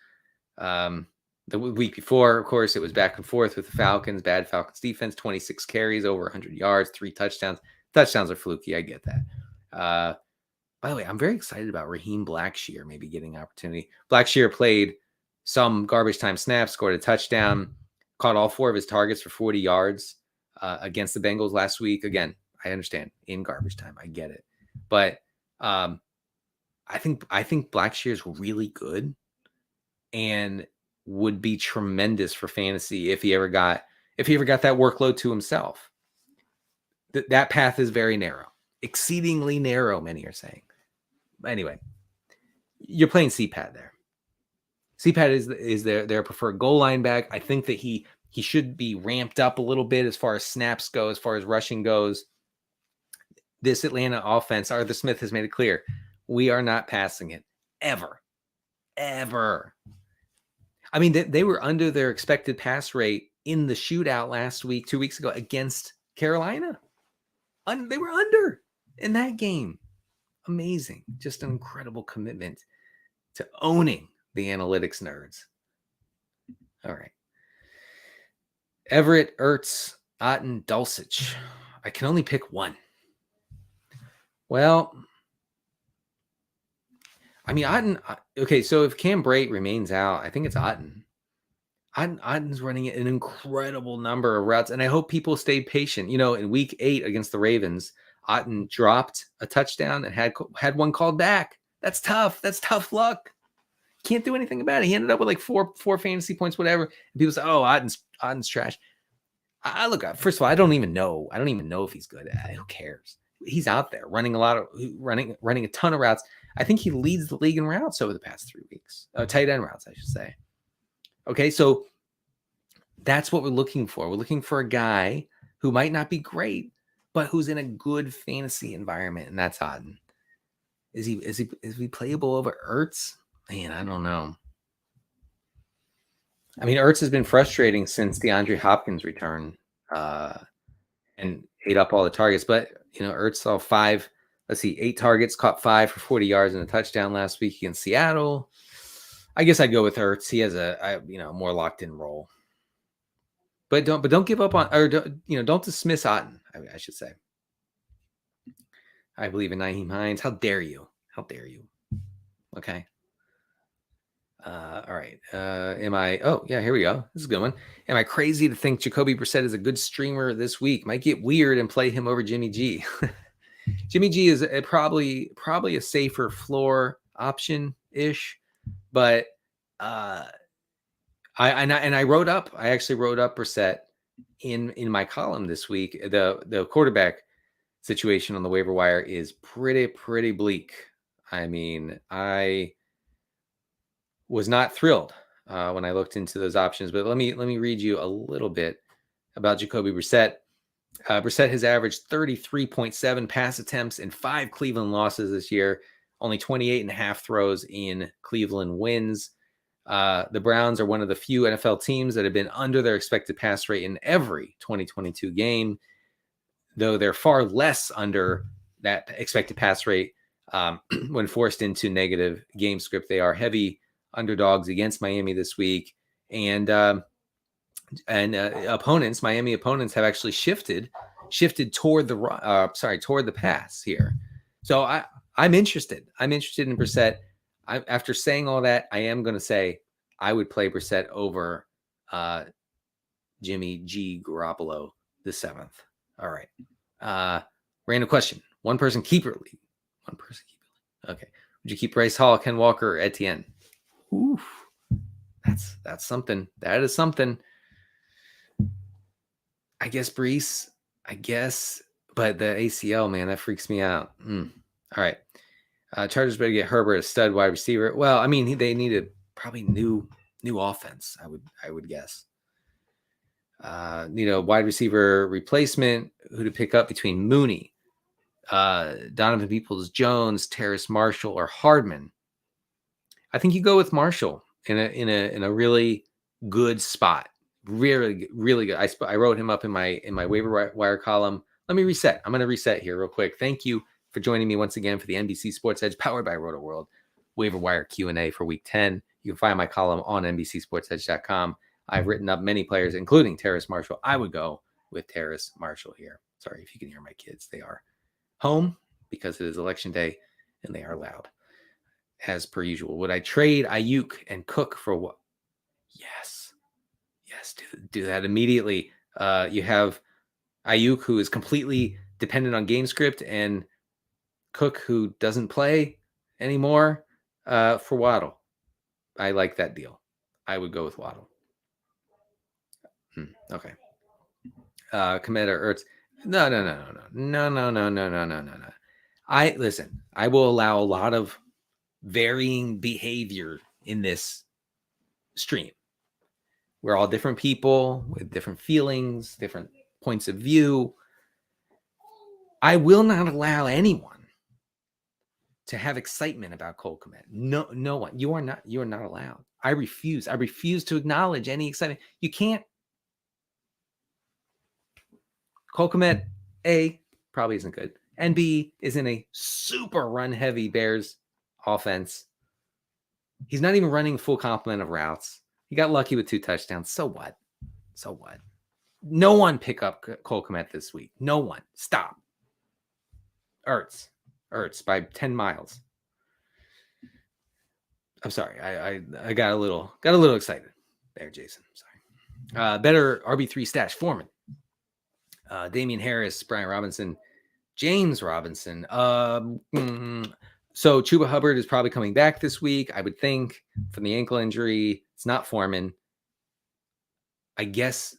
The week before, of course, it was back and forth with the Falcons. Bad Falcons defense, 26 carries, over 100 yards, 3 touchdowns. Touchdowns are fluky. I get that. By the way, I'm very excited about Raheem Blackshear maybe getting an opportunity. Blackshear played some garbage time snaps, scored a touchdown, caught all 4 of his targets for 40 yards against the Bengals last week. Again, I understand in garbage time. I get it. But I think Blackshear is really good and would be tremendous for fantasy if he ever got that workload to himself. That path is very narrow, exceedingly narrow, many are saying. Anyway, you're playing CPAT there. CPAT is their preferred goal line back. I think that he should be ramped up a little bit as far as snaps go, as far as rushing goes. This Atlanta offense, Arthur Smith has made it clear, we are not passing it ever. I mean, they were under their expected pass rate in the shootout 2 weeks ago against Carolina. They were under in that game. Amazing. Just an incredible commitment to owning the analytics nerds. All right. Everett, Ertz, Otten, Dulcich. I can only pick one. Well, I mean, Otten. Okay, so if Cam Brate remains out, I think it's Otten. Otten's running an incredible number of routes, and I hope people stay patient. In week 8 against the Ravens, Otten dropped a touchdown and had one called back. That's tough. That's tough luck. Can't do anything about it. He ended up with like four fantasy points, whatever. And people say, "Oh, Otten's trash." I look. First of all, I don't even know if he's good. Who cares? He's out there running a ton of routes. I think he leads the league in routes over the past 3 weeks. Tight end routes, I should say. Okay, so that's what we're looking for. We're looking for a guy who might not be great, but who's in a good fantasy environment, and that's Otten. Is he playable over Ertz? Man, I don't know. I mean, Ertz has been frustrating since DeAndre Hopkins' return and ate up all the targets. But, Ertz saw 8 targets, caught 5 for 40 yards and a touchdown last week against Seattle. I guess I'd go with Ertz. He has a more locked in role. But don't give up on, or don't dismiss Otten, I should say. I believe in Nyheim Hines. How dare you? Okay. All right. Here we go. This is a good one. Am I crazy to think Jacoby Brissett is a good streamer this week? Might get weird and play him over Jimmy G. Jimmy G is probably a safer floor option-ish, but I actually wrote up Brissett in my column this week. The quarterback situation on the waiver wire is pretty bleak. I mean, I was not thrilled when I looked into those options, but let me read you a little bit about Jacoby Brissett. Brissett has averaged 33.7 pass attempts in 5 Cleveland losses this year, only 28.5 throws in Cleveland wins. The Browns are one of the few NFL teams that have been under their expected pass rate in every 2022 game, though they're far less under that expected pass rate when forced into negative game script. They are heavy underdogs against Miami this week, and Miami opponents have actually shifted toward the pass here. So I'm interested. I'm interested in Brissett. After saying all that, I am going to say I would play Brissett over Jimmy G. Garoppolo the 7th. All right. Random question. One person keeper league. Okay. Would you keep Bryce Hall, Ken Walker, or Etienne? Oof. That's something. That is something. I guess Brees. I guess, but the ACL, man, that freaks me out. All right. Chargers better get Herbert a stud wide receiver. Well, I mean, they needed probably new offense. I would guess. Need a wide receiver replacement. Who to pick up between Mooney, Donovan Peoples-Jones, Terrace Marshall, or Hardman? I think you go with Marshall in a really good spot. Really, really good. I wrote him up in my waiver wire column. Let me reset. I'm going to reset here real quick. Thank you for joining me once again for the NBC Sports Edge, powered by Rotoworld waiver wire Q&A for Week 10. You can find my column on NBCSportsEdge.com. I've written up many players, including Terrace Marshall. I would go with Terrace Marshall here. Sorry if you can hear my kids. They are home because it is election day and they are loud, as per usual. Would I trade Ayuk and Cook for what? Yes, do that immediately. You have Ayuk, who is completely dependent on game script, and Cook, who doesn't play anymore, for Waddle. I like that deal. I would go with Waddle. Okay. Komet or Ertz. No. I will allow a lot of varying behavior in this stream. We're all different people with different feelings, different points of view. I will not allow anyone to have excitement about Cole Kmet. No one. You are not allowed. I refuse to acknowledge any excitement. You can't. Cole Kmet, A, probably isn't good. And B, is in a super run-heavy Bears offense. He's not even running full complement of routes. He got lucky with 2 touchdowns. So what? No one pick up Cole Kmet this week. No one. Stop. Ertz by 10 miles. I'm sorry. I got a little excited there, Jason. Sorry. Better RB3 stash. Foreman. Damian Harris, Brian Robinson, James Robinson. So Chuba Hubbard is probably coming back this week, I would think, from the ankle injury. It's not Foreman. I guess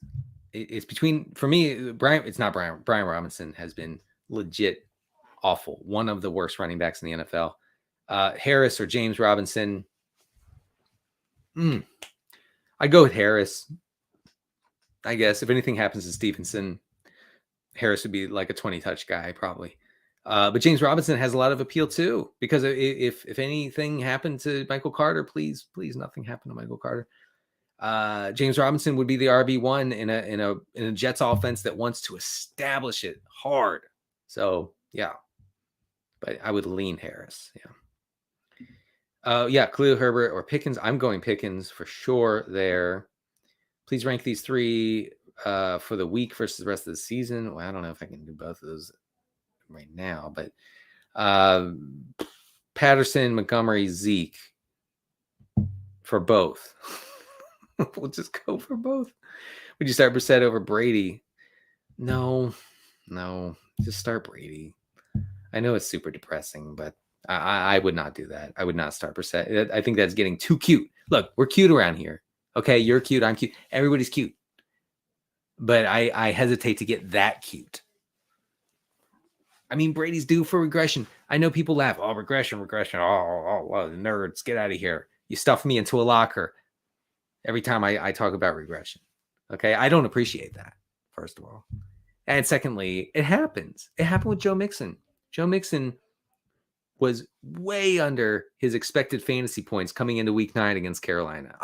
it's between, for me, Brian. It's not Brian. Brian Robinson has been legit awful. One of the worst running backs in the NFL. Harris or James Robinson. I go with Harris. I guess if anything happens to Stevenson, Harris would be like a 20-touch guy probably. But James Robinson has a lot of appeal too, because if anything happened to Michael Carter, please nothing happened to Michael Carter. James Robinson would be the RB1 in a Jets offense that wants to establish it hard. So yeah, but I would lean Harris. Yeah. Khalil Herbert or Pickens. I'm going Pickens for sure there. Please rank these 3 for the week versus the rest of the season. Well, I don't know if I can do both of those right now, but Patterson, Montgomery, Zeke for both. We'll just go for both. Would you start Brissett over Brady? No, just start Brady. I know it's super depressing, but I would not do that. I would not start Brissett. I think that's getting too cute. Look, we're cute around here. Okay, you're cute, I'm cute. Everybody's cute. But I hesitate to get that cute. I mean, Brady's due for regression. I know people laugh. Oh, regression. Oh, nerds, get out of here. You stuff me into a locker every time I talk about regression. Okay, I don't appreciate that, first of all. And secondly, it happens. It happened with Joe Mixon. Joe Mixon was way under his expected fantasy points coming into Week 9 against Carolina.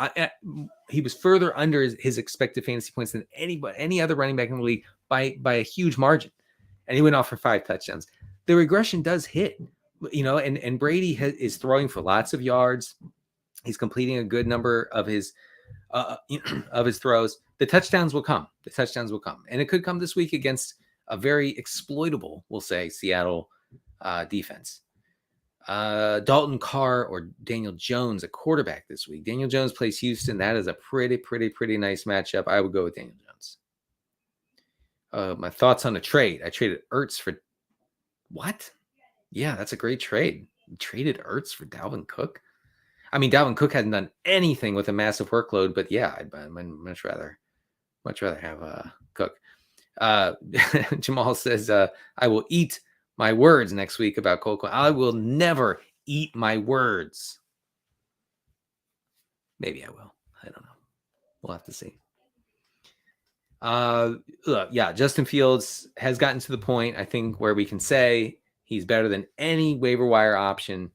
He was further under his expected fantasy points than any other running back in the league by a huge margin. And he went off for 5 touchdowns. The regression does hit, and Brady is throwing for lots of yards. He's completing a good number of his throws. The touchdowns will come. And it could come this week against a very exploitable, we'll say, Seattle defense. Dalton Carr or Daniel Jones, a quarterback this week. Daniel Jones plays Houston. That is a pretty nice matchup. I would go with Daniel Jones. My thoughts on a trade. I traded Ertz for what? Yeah, that's a great trade. You traded Ertz for Dalvin Cook. I mean, Dalvin Cook hasn't done anything with a massive workload, but yeah, I'd much rather have Cook. Jamal says, I will eat my words next week about Cole. I will never eat my words. Maybe I will. I don't know. We'll have to see. Look, yeah, Justin Fields has gotten to the point, I think, where we can say he's better than any waiver wire option.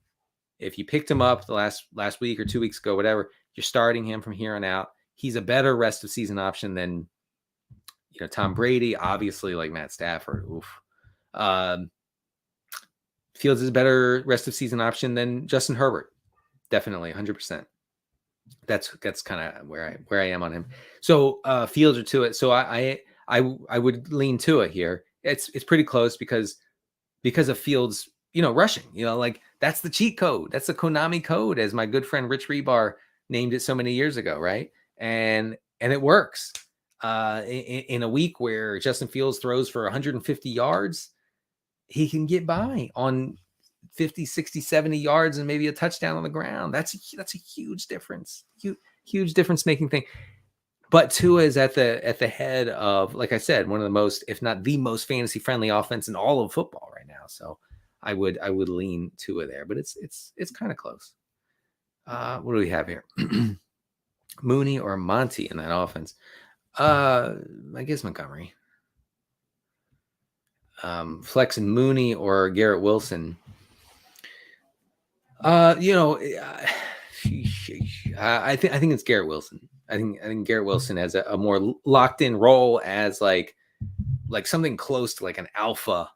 If you picked him up the last week or 2 weeks ago, whatever, you're starting him from here on out. He's a better rest of season option than, Tom Brady, obviously, like Matt Stafford. Oof. Fields is a better rest of season option than Justin Herbert. Definitely, 100%. That's kind of where I am on him. So Fields or Tua. So I would lean Tua here. It's pretty close because of Fields, rushing. Like that's the cheat code. That's the Konami code, as my good friend Rich Rebar named it so many years ago, right? And it works. In a week where Justin Fields throws for 150 yards, he can get by on 50, 60, 70 yards and maybe a touchdown on the ground. That's a huge difference. Huge difference making thing. But Tua is at the head of, like I said, one of the most, if not the most fantasy friendly offense in all of football right now. So I would lean Tua there, but it's kind of close. What do we have here? Mooney or Monty in that offense? I guess Montgomery. Flex and Mooney or Garrett Wilson. I think it's Garrett Wilson. I think Garrett Wilson has a more locked in role as like something close to like an alpha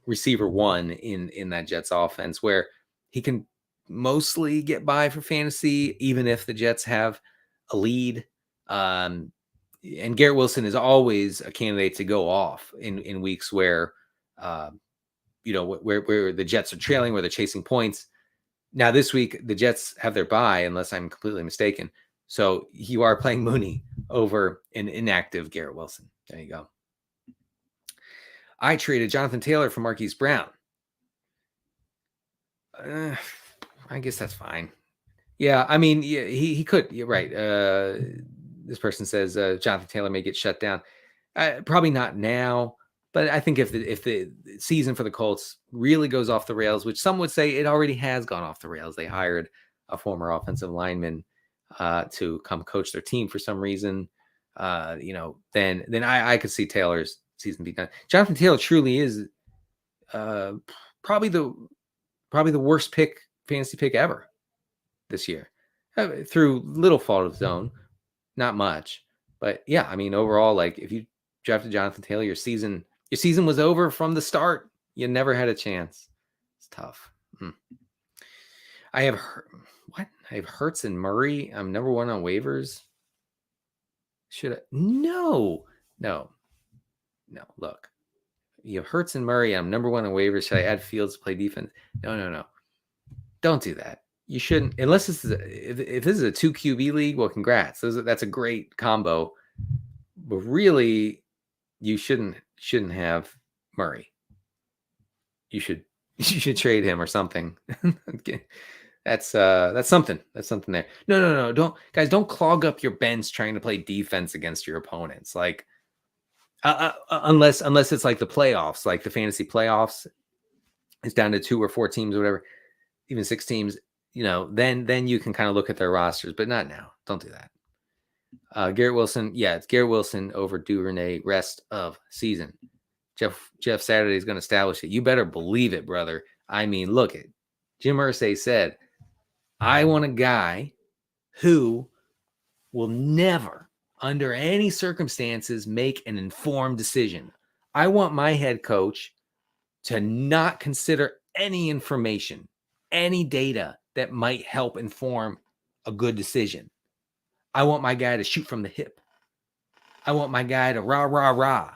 receiver one in that Jets offense, where he can mostly get by for fantasy, even if the Jets have a lead. And Garrett Wilson is always a candidate to go off in weeks where, where the Jets are trailing, where they're chasing points. Now this week, the Jets have their bye, unless I'm completely mistaken. So you are playing Mooney over an inactive Garrett Wilson. There you go. I traded Jonathan Taylor for Marquise Brown. I guess that's fine. Yeah, I mean, yeah, he could. You're right. This person says Jonathan Taylor may get shut down. Probably not now, but I think if the season for the Colts really goes off the rails, which some would say it already has gone off the rails, they hired a former offensive lineman to come coach their team for some reason. Then I could see Taylor's season be done. Jonathan Taylor truly is probably the worst fantasy pick ever this year, through little fault of his own. Not much, but yeah, I mean, overall, like if you drafted Jonathan Taylor, your season was over from the start. You never had a chance. It's tough. I have Hurts and Murray. I'm number one on waivers. Should I? No. Look, you have Hurts and Murray. I'm number one on waivers. Should I add Fields to play defense? No. Don't do that. You shouldn't, unless if this is a 2 QB league. Well, congrats. That's a great combo. But really, you shouldn't have Murray. You should trade him or something. That's something. That's something there. No. Don't clog up your bench trying to play defense against your opponents. Like, unless it's like the playoffs, like the fantasy playoffs, it's down to 2 or 4 teams or whatever, even 6 teams. Then you can kind of look at their rosters, but not now. Don't do that. Garrett Wilson. Yeah, it's Garrett Wilson over Duvernay rest of season. Jeff Saturday is going to establish it. You better believe it, brother. I mean, look at Jim Irsay said, I want a guy who will never, under any circumstances, make an informed decision. I want my head coach to not consider any information, any data that might help inform a good decision. I want my guy to shoot from the hip. I want my guy to rah,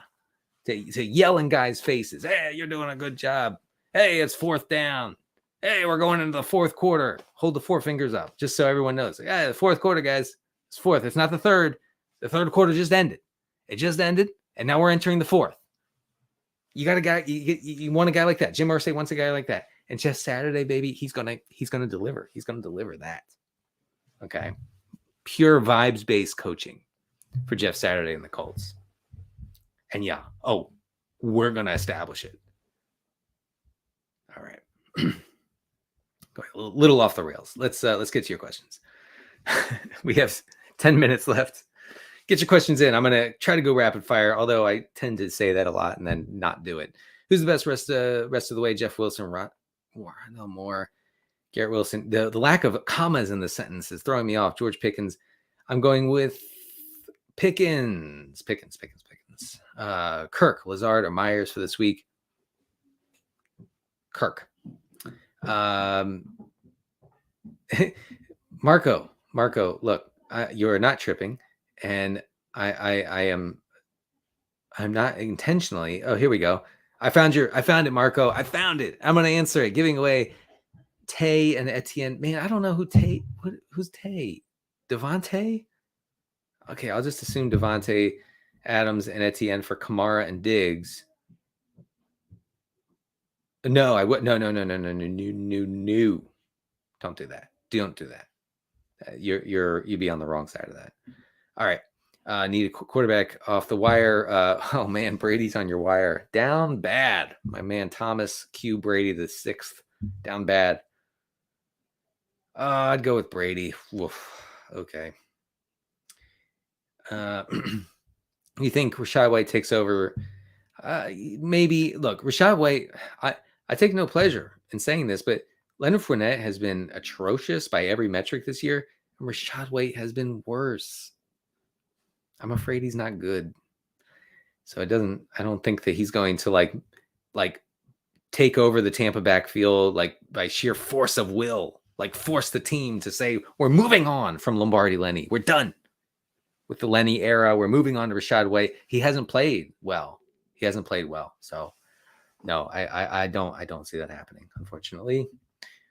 to yell in guys' faces. Hey, you're doing a good job. Hey, it's 4th down. Hey, we're going into the 4th quarter. Hold the 4 fingers up, just so everyone knows. Hey, the 4th quarter, guys. It's 4th. It's not the 3rd. The 3rd quarter just ended. It just ended, and now we're entering the 4th. You got a guy. You want a guy like that. Jim Irsay wants a guy like that. And Jeff Saturday, baby, he's gonna deliver. He's gonna deliver that. Okay. Pure vibes-based coaching for Jeff Saturday and the Colts. And yeah, we're going to establish it. All right. Going a little off the rails. Let's get to your questions. We have 10 minutes left. Get your questions in. I'm going to try to go rapid fire, although I tend to say that a lot and then not do it. Who's the best rest of the way? Jeff Wilson, no more. Garrett Wilson. The lack of commas in the sentence is throwing me off. George Pickens. I'm going with Pickens. Kirk, Lazard, or Myers for this week. Kirk. Marco, look, you're not tripping, and I'm not intentionally. Oh, here we go. I found it, Marco. I found it. I'm going to answer it. Giving away Tay and Etienne. Man, I don't know who's Tay. Devontae? Okay, I'll just assume Devontae Adams and Etienne for Kamara and Diggs. No, I would no. Don't do that. Don't do that. You'd be on the wrong side of that. All right. Need a quarterback off the wire. Oh man, Brady's on your wire. Down bad. My man Thomas Q Brady the 6th. Down bad. I'd go with Brady. Woof. Okay. You think Rachaad White takes over? Maybe. Look, Rachaad White. I take no pleasure in saying this, but Leonard Fournette has been atrocious by every metric this year, and Rachaad White has been worse. I'm afraid he's not good. So I don't think that he's going to like take over the Tampa backfield like by sheer force of will, like force the team to say, we're moving on from Lombardi Lenny. We're done with the Lenny era. We're moving on to Rachaad White. He hasn't played well. So no, I don't see that happening, unfortunately.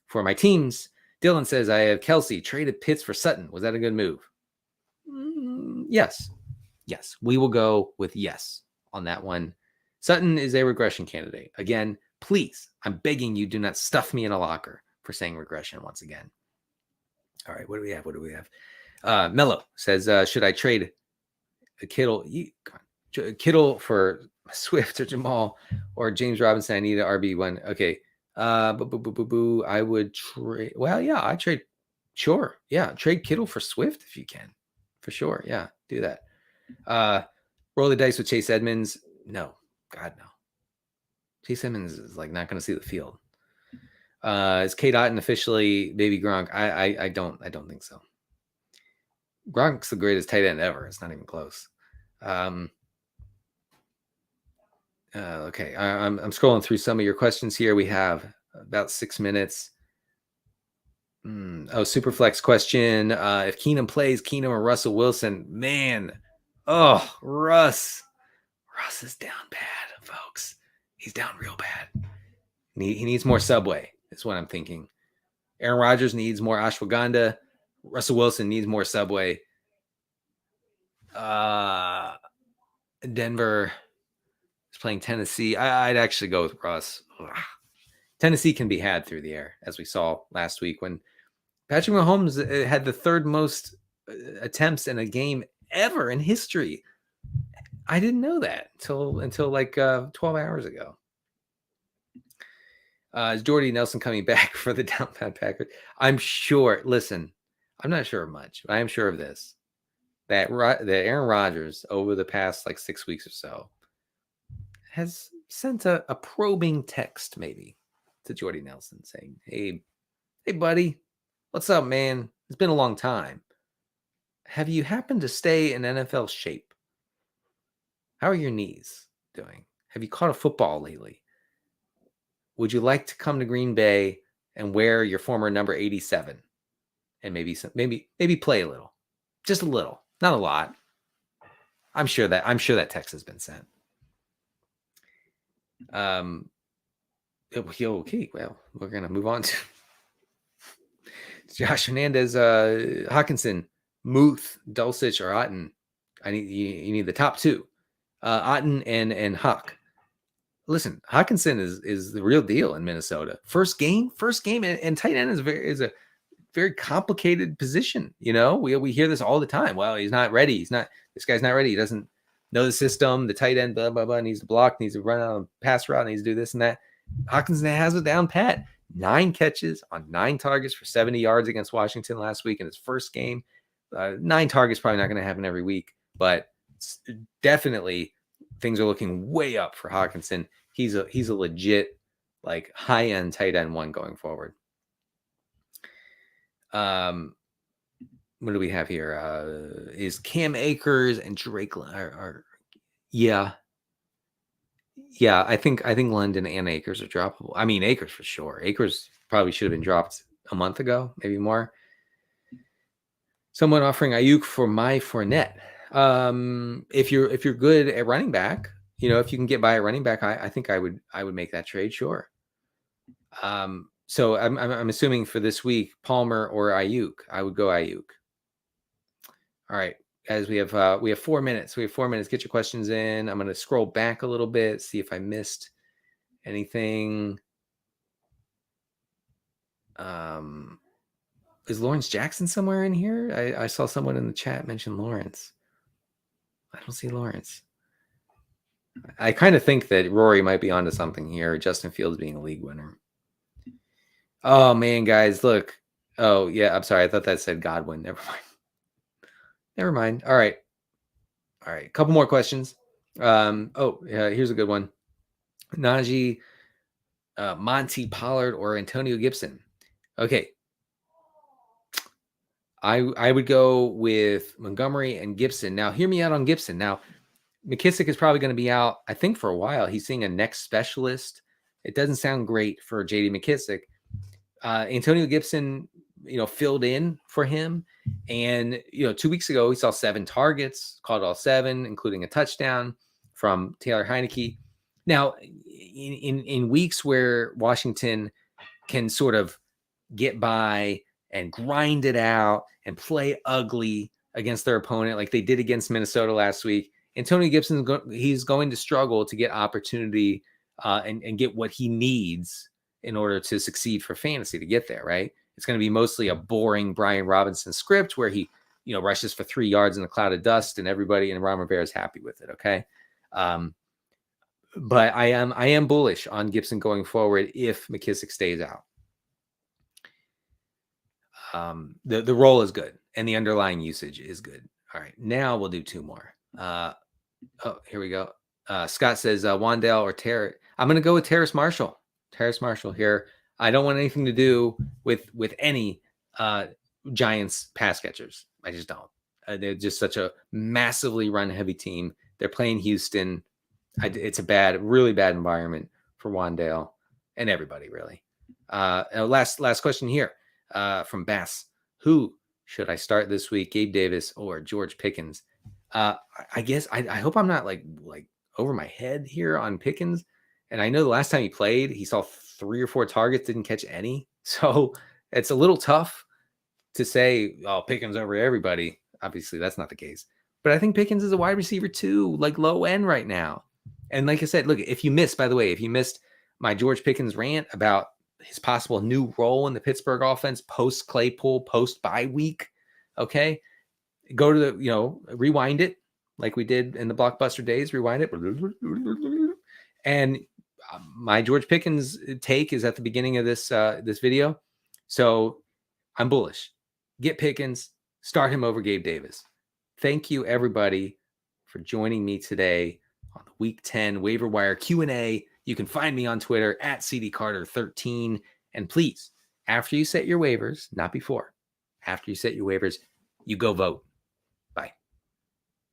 For my teams, Dylan says I have Kelsey traded Pitts for Sutton. Was that a good move? Yes. We will go with yes on that one. Sutton is a regression candidate. Again, please, I'm begging you, do not stuff me in a locker for saying regression once again. All right, what do we have? Mello says, should I trade Kittle for Swift or Jamal or James Robinson? I need an RB1. Okay. I would trade. Well, yeah, I trade. Sure. Yeah. Trade Kittle for Swift if you can. For sure. Yeah. Do that. Roll the dice with Chase Edmonds. No. God, no. Chase Edmonds is like not going to see the field. Is K. Dotton officially baby Gronk? I don't think so. Gronk's the greatest tight end ever. It's not even close. Okay, I'm scrolling through some of your questions here. We have about 6 minutes. Superflex question. If Keenum plays, Keenum or Russell Wilson? Man, Russ is down bad, folks. He's down real bad. He needs more Subway. That's what I'm thinking. Aaron Rodgers needs more ashwagandha. Russell Wilson needs more Subway. Denver is playing Tennessee. I'd actually go with Russ. Tennessee can be had through the air, as we saw last week when Patrick Mahomes had the third most attempts in a game ever in history. I didn't know that until like 12 hours ago. Is Jordy Nelson coming back for the down bad Packers? I'm sure. Listen, I'm not sure of much, but I am sure of this. That Aaron Rodgers, over the past like 6 weeks or so, has sent a probing text maybe to Jordy Nelson saying, hey, buddy, what's up, man? It's been a long time. Have you happened to stay in NFL shape? How are your knees doing? Have you caught a football lately? Would you like to come to Green Bay and wear your former number 87 and maybe play a little, just a little, not a lot? I'm sure that text has been sent. Okay, well, we're gonna move on to Josh Hernandez, Hawkinson, Muth, Dulcich, or Otten. You need the top two, Otten and Huck. Listen, Hawkinson is the real deal in Minnesota. First game, and tight end is very complicated position. We hear this all the time. Well, he's not ready. This guy's not ready. He doesn't know the system. The tight end, blah, blah, blah, needs to block, needs to run out a pass route, needs to do this and that. Hockenson has it down pat. 9 catches on 9 targets for 70 yards against Washington last week in his first game. 9 targets probably not going to happen every week, but definitely things are looking way up for Hockenson. He's a legit like high-end tight end 1 going forward. What do we have here? Is Cam Akers and Drake yeah. I think London and Akers are droppable. I mean, Akers for sure. Akers probably should have been dropped a month ago, maybe more. Someone offering Ayuk for my Fournette. If you're good at running back, if you can get by a running back, I think I would make that trade, sure. So I'm assuming for this week, Palmer or Ayuk. I would go Ayuk. All right, guys, we have 4 minutes. Get your questions in. I'm going to scroll back a little bit, see if I missed anything. Is Lawrence Jackson somewhere in here? I saw someone in the chat mention Lawrence. I don't see Lawrence. I kind of think that Rory might be onto something here. Justin Fields being a league winner. Oh, man, guys, look. Oh, yeah, I'm sorry. I thought that said Godwin. Never mind. All right. A couple more questions. Here's a good one. Najee, Monty Pollard, or Antonio Gibson? Okay. I would go with Montgomery and Gibson. Now, hear me out on Gibson. Now, McKissick is probably going to be out, I think, for a while. He's seeing a neck specialist. It doesn't sound great for J.D. McKissick. Antonio Gibson, filled in for him. And, 2 weeks ago, he saw 7 targets, caught all 7, including a touchdown from Taylor Heineke. Now, in weeks where Washington can sort of get by and grind it out and play ugly against their opponent like they did against Minnesota last week, Antonio Gibson, he's going to struggle to get opportunity and get what he needs in order to succeed for fantasy to get there, right? It's going to be mostly a boring Brian Robinson script where he, rushes for 3 yards in a cloud of dust and everybody in Ron Rivera is happy with it, okay? But I am bullish on Gibson going forward if McKissick stays out. The role is good and the underlying usage is good. All right, now we'll do 2 more. Here we go. Scott says Wan'Dale or Terrace. I'm going to go with Terrace Marshall. Terrace Marshall here. I don't want anything to do with any Giants pass catchers. I just don't. They're just such a massively run heavy team. They're playing Houston. It's a really bad environment for Wan'Dale and everybody really. Last question here from Bass. Who should I start this week? Gabe Davis or George Pickens? I guess I hope I'm not like over my head here on Pickens. And I know the last time he played, he saw 3 or 4 targets, didn't catch any. So it's a little tough to say, oh, Pickens over everybody. Obviously, that's not the case. But I think Pickens is a wide receiver too, like low end right now. And like I said, look, if you missed my George Pickens rant about his possible new role in the Pittsburgh offense, post Claypool, post bye week, okay, go to rewind it like we did in the Blockbuster days, rewind it. And my George Pickens take is at the beginning of this video. So I'm bullish. Get Pickens, start him over Gabe Davis. Thank you, everybody, for joining me today on the Week 10 Waiver Wire Q&A. You can find me on Twitter at CDCarter13. And please, after you set your waivers, not before, after you set your waivers, you go vote. Bye.